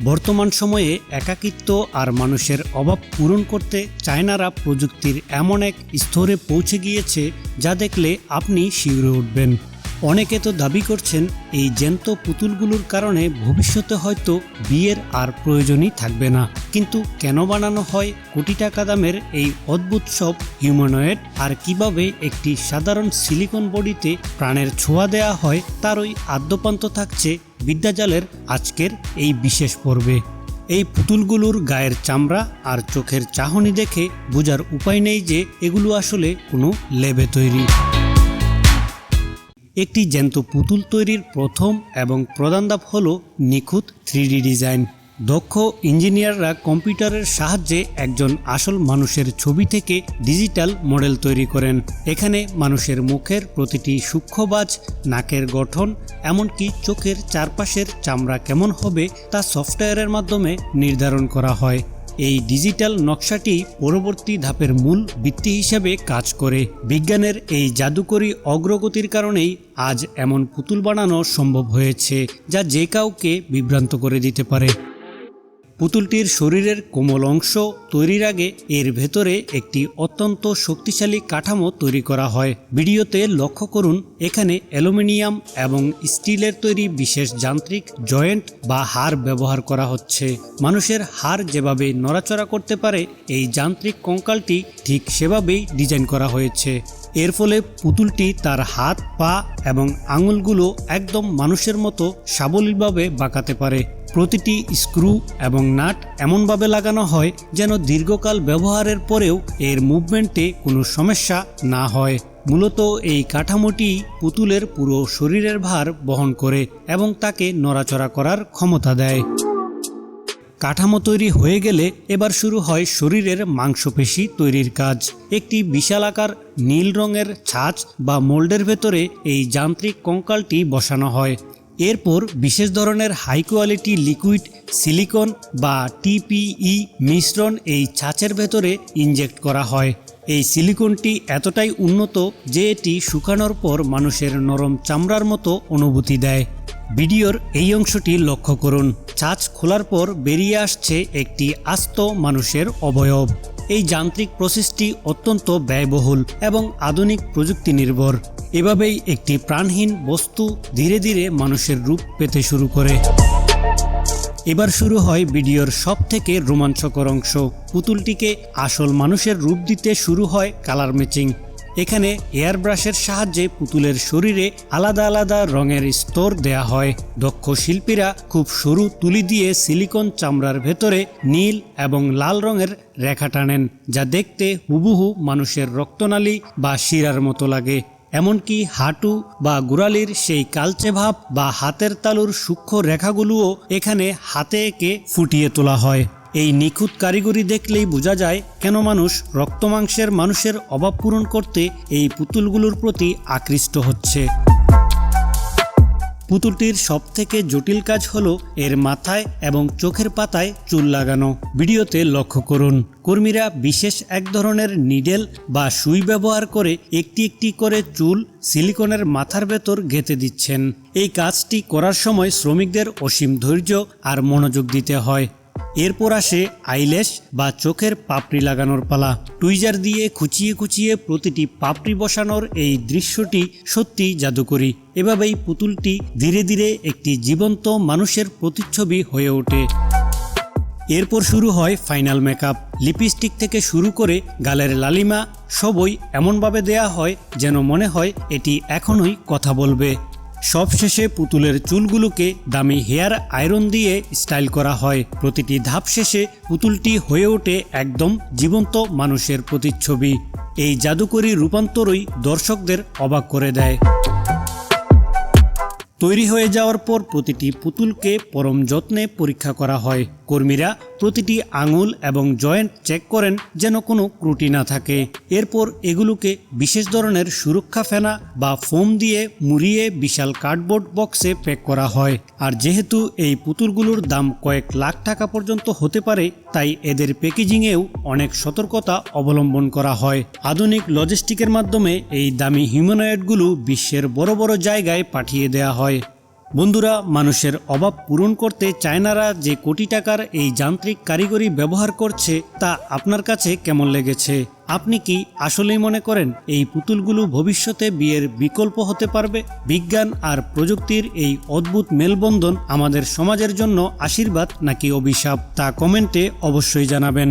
বর্তমান সময়ে একাকিত্ব আর মানুষের অভাব পূরণ করতে চায়নারা প্রযুক্তির এমন এক স্তরে পৌঁছে গিয়েছে যা দেখলে আপনি শিউরে উঠবেন। অনেকে তো দাবি করছেন এই জ্যান্ত পুতুলগুলোর কারণে ভবিষ্যতে হয়তো বিয়ের আর প্রয়োজনই থাকবে না। কিন্তু কেন বানানো হয় কোটি টাকা দামের এই অদ্ভুত সব হিউম্যানয়েড, আর কিভাবে একটি সাধারণ সিলিকন বডিতে প্রাণের ছোঁয়া দেয়া হয় তারই আদ্যপান্ত থাকছে বিদ্যাজালের আজকের এই বিশেষ পর্বে। এই পুতুলগুলোর গায়ের চামড়া আর চোখের চাহনি দেখে বোঝার উপায় নেই যে এগুলো আসলে কোনো ল্যাবে তৈরি। একটি জ্যান্ত পুতুল তৈরির প্রথম এবং প্রধান ধাপ হল নিখুঁত 3D ডিজাইন। দক্ষ ইঞ্জিনিয়াররা কম্পিউটারের সাহায্যে একজন আসল মানুষের ছবি থেকে ডিজিটাল মডেল তৈরি করেন। এখানে মানুষের মুখের প্রতিটি সূক্ষ্মবাজ, নাকের গঠন, এমনকি চোখের চারপাশের চামড়া কেমন হবে তা সফটওয়্যারের মাধ্যমে নির্ধারণ করা হয়। এই ডিজিটাল নকশাটি পরবর্তী ধাপের মূল ভিত্তি হিসেবে কাজ করে। বিজ্ঞানের এই জাদুকরী অগ্রগতির কারণেই আজ এমন পুতুল বানানো সম্ভব হয়েছে যা যে কাউকে বিভ্রান্ত করে দিতে পারে। পুতুলটির শরীরের কোমল অংশ তৈরির আগে এর ভেতরে একটি অত্যন্ত শক্তিশালী কাঠামো তৈরি করা হয়। ভিডিওতে লক্ষ্য করুন, এখানে অ্যালুমিনিয়াম এবং স্টিলের তৈরি বিশেষ যান্ত্রিক জয়েন্ট বা হাড় ব্যবহার করা হচ্ছে। মানুষের হাড় যেভাবে নড়াচড়া করতে পারে এই যান্ত্রিক কঙ্কালটি ঠিক সেভাবেই ডিজাইন করা হয়েছে। এর ফলে পুতুলটি তার হাত, পা এবং আঙুলগুলো একদম মানুষের মতো সাবলীলভাবে বাঁকাতে পারে। প্রতিটি স্ক্রু এবং নাট এমনভাবে লাগানো হয় যেন দীর্ঘকাল ব্যবহারের পরেও এর মুভমেন্টে কোনো সমস্যা না হয়। মূলত এই কাঠামোটি পুতুলের পুরো শরীরের ভার বহন করে এবং তাকে নড়াচড়া করার ক্ষমতা দেয়। কাঠামো তৈরি হয়ে গেলে এবার শুরু হয় শরীরের মাংসপেশি তৈরির কাজ। একটি বিশালাকার নীল রঙের ছাঁচ বা মোল্ডের ভেতরে এই যান্ত্রিক কঙ্কালটি বসানো হয়। এরপর বিশেষ ধরনের হাই কোয়ালিটি লিকুইড সিলিকন বা TPE মিশ্রণ এই ছাঁচের ভেতরে ইনজেক্ট করা হয়। এই সিলিকনটি এতটাই উন্নত যে এটি শুকানোর পর মানুষের নরম চামড়ার মতো অনুভূতি দেয়। ভিডিওর এই অংশটি লক্ষ্য করুন, ছাঁচ খোলার পর বেরিয়ে আসছে একটি আস্ত মানুষের অবয়ব। এই যান্ত্রিক প্রসেসটি অত্যন্ত ব্যয়বহুল এবং আধুনিক প্রযুক্তি নির্ভর। এভাবেই একটি প্রাণহীন বস্তু ধীরে ধীরে মানুষের রূপ পেতে শুরু করে। এবার শুরু হয় ভিডিওর সব থেকে রোমাঞ্চকর অংশ। পুতুলটিকে আসল মানুষের রূপ দিতে শুরু হয় কালার ম্যাচিং। এখানে এয়ার ব্রাশের সাহায্যে পুতুলের শরীরে আলাদা আলাদা রঙের স্তর দেয়া হয়। দক্ষ শিল্পীরা খুব সরু তুলি দিয়ে সিলিকন চামড়ার ভেতরে নীল এবং লাল রঙের রেখা টানেন, যা দেখতে হুবহু মানুষের রক্তনালী বা শিরার মতো লাগে। এমনকি হাঁটু বা গোড়ালির সেই কালচে ভাব বা হাতের তালুর সূক্ষ্ম রেখাগুলোও এখানে হাতে এঁকে ফুটিয়ে তোলা হয়। এই নিখুঁত কারিগরি দেখলেই বোঝা যায় কেন মানুষ রক্তমাংসের মানুষের অভাব পূরণ করতে এই পুতুলগুলোর প্রতি আকৃষ্ট হচ্ছে। পুতুলটির সবথেকে জটিল কাজ হলো এর মাথায় এবং চোখের পাতায় চুল লাগানো। ভিডিওতে লক্ষ্য করুন, কর্মীরা বিশেষ এক ধরনের নিডেল বা সুই ব্যবহার করে একটি একটি করে চুল সিলিকনের মাথার ভেতর গেঁথে দিচ্ছেন। এই কাজটি করার সময় শ্রমিকদের অসীম ধৈর্য আর মনোযোগ দিতে হয়। এরপর আসে আইল্যাশ বা চোখের পাপড়ি লাগানোর পালা। টুইজার দিয়ে খুঁচিয়ে খুঁচিয়ে প্রতিটি পাপড়ি বসানোর এই দৃশ্যটি সত্যি জাদুকরী। এভাবেই পুতুলটি ধীরে ধীরে একটি জীবন্ত মানুষের প্রতিচ্ছবি হয়ে ওঠে। এরপর শুরু হয় ফাইনাল মেকআপ। লিপস্টিক থেকে শুরু করে গালের লালিমা সবই এমনভাবে দেয়া হয় যেন মনে হয় এটি এখনই কথা বলবে। সবশেষে পুতুলের চুলগুলোকে দামি হেয়ার আয়রন দিয়ে স্টাইল করা হয়। প্রতিটি ধাপ শেষে পুতুলটি হয়ে ওঠে একদম জীবন্ত মানুষের প্রতিচ্ছবি। এই জাদুকরী রূপান্তরই দর্শকদের অবাক করে দেয়। তৈরি হয়ে যাওয়ার পর প্রতিটি পুতুলকে পরম যত্নে পরীক্ষা করা হয়। কর্মীরা প্রতিটি আঙুল এবং জয়েন্ট চেক করেন যেন কোনো ত্রুটি না থাকে। এরপর এগুলোকে বিশেষ ধরনের সুরক্ষা ফেনা বা ফোম দিয়ে মুড়িয়ে বিশাল কার্ডবোর্ড বক্সে প্যাক করা হয়। আর যেহেতু এই পুতুলগুলোর দাম কয়েক লাখ টাকা পর্যন্ত হতে পারে, তাই এদের প্যাকেজিংয়েও অনেক সতর্কতা অবলম্বন করা হয়। আধুনিক লজিস্টিকের মাধ্যমে এই দামি হিউম্যানয়েডগুলো বিশ্বের বড় বড় জায়গায় পাঠিয়ে দেওয়া হয়। বন্ধুরা, মানুষের অভাব পূরণ করতে চায়নারা যে কোটি টাকার এই যান্ত্রিক কারিগরি ব্যবহার করছে তা আপনার কাছে কেমন লেগেছে? আপনি কি আসলেই মনে করেন এই পুতুলগুলো ভবিষ্যতে বিয়ের বিকল্প হতে পারবে? বিজ্ঞান আর প্রযুক্তির এই অদ্ভুত মেলবন্ধন আমাদের সমাজের জন্য আশীর্বাদ নাকি অভিশাপ তা কমেন্টে অবশ্যই জানাবেন।